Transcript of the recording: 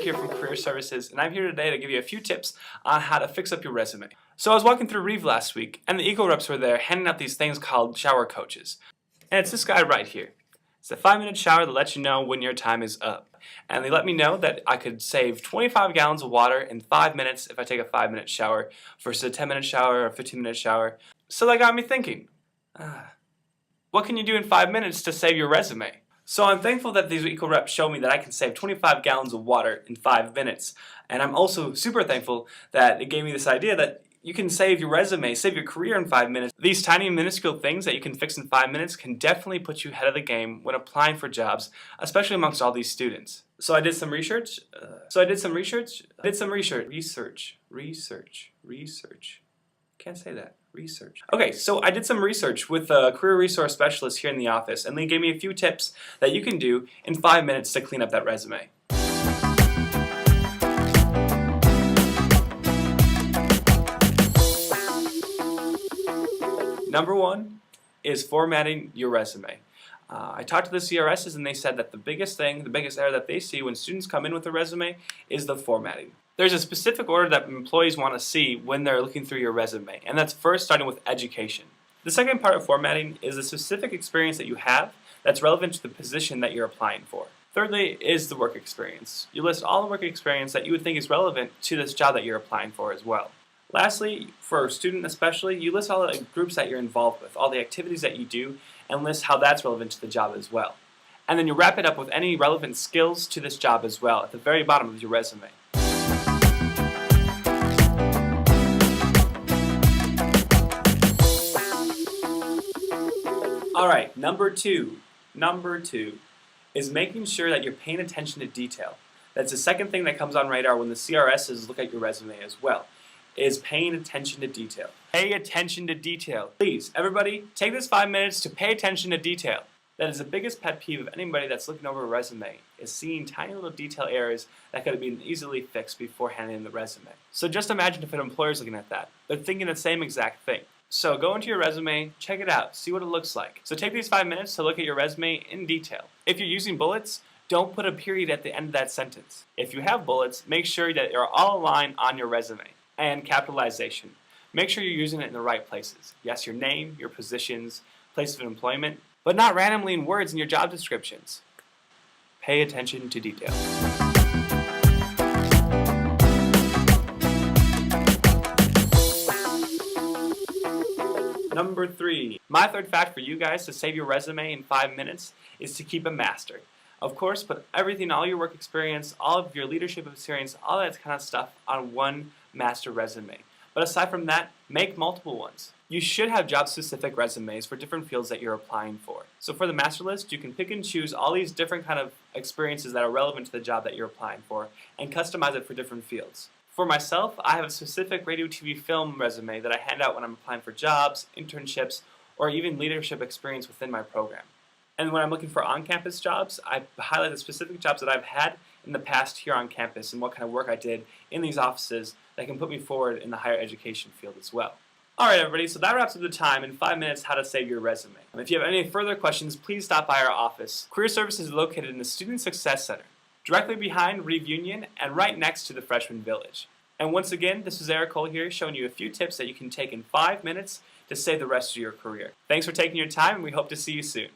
here from Career Services, and I'm here today to give you a few tips on how to fix up your resume. So I was walking through Reeve last week, and the Eco reps were there handing out these things called shower coaches. And it's this guy right here. It's a 5-minute shower that lets you know when your time is up. And they let me know that I could save 25 gallons of water in 5 minutes if I take a 5-minute shower versus a 10-minute shower or a 15-minute shower. So that got me thinking, what can you do in 5 minutes to save your resume? So I'm thankful that these Eco reps show me that I can save 25 gallons of water in 5 minutes. And I'm also super thankful that it gave me this idea that you can save your resume, save your career in 5 minutes. These tiny minuscule things that you can fix in 5 minutes can definitely put you ahead of the game when applying for jobs, especially amongst all these students. So I did some research. Can't say that. Research. Okay, so I did some research with a career resource specialist here in the office, and they gave me a few tips that you can do in 5 minutes to clean up that resume. Number one is formatting your resume. I talked to the CRSs and they said that the biggest error that they see when students come in with a resume is the formatting. There's a specific order that employees want to see when they're looking through your resume, and that's first starting with education. The second part of formatting is the specific experience that you have that's relevant to the position that you're applying for. Thirdly is the work experience. You list all the work experience that you would think is relevant to this job that you're applying for as well. Lastly, for a student especially, you list all the groups that you're involved with, all the activities that you do, and list how that's relevant to the job as well. And then you wrap it up with any relevant skills to this job as well at the very bottom of your resume. Alright, number two is making sure that you're paying attention to detail. That's the second thing that comes on radar when the CRSs look at your resume as well, is paying attention to detail. Pay attention to detail. Please, everybody, take this 5 minutes to pay attention to detail. That is the biggest pet peeve of anybody that's looking over a resume, is seeing tiny little detail errors that could have been easily fixed before handing in the resume. So just imagine if an employer is looking at that. They're thinking the same exact thing. So go into your resume, check it out, see what it looks like. So take these 5 minutes to look at your resume in detail. If you're using bullets, don't put a period at the end of that sentence. If you have bullets, make sure that they're all aligned on your resume. And capitalization. Make sure you're using it in the right places. Yes, your name, your positions, place of employment, but not randomly in words in your job descriptions. Pay attention to detail. Number 3. My third fact for you guys to save your resume in 5 minutes is to keep a master. Of course, put everything, all your work experience, all of your leadership experience, all that kind of stuff on one master resume. But aside from that, make multiple ones. You should have job-specific resumes for different fields that you're applying for. So for the master list, you can pick and choose all these different kind of experiences that are relevant to the job that you're applying for and customize it for different fields. For myself, I have a specific radio, TV, film resume that I hand out when I'm applying for jobs, internships, or even leadership experience within my program. And when I'm looking for on-campus jobs, I highlight the specific jobs that I've had in the past here on campus and what kind of work I did in these offices that can put me forward in the higher education field as well. Alright everybody, so that wraps up the time in 5 minutes how to save your resume. If you have any further questions, please stop by our office. Career Services is located in the Student Success Center, directly behind Reeve Union and right next to the Freshman Village. And once again, this is Erik here showing you a few tips that you can take in 5 minutes to save the rest of your career. Thanks for taking your time and we hope to see you soon.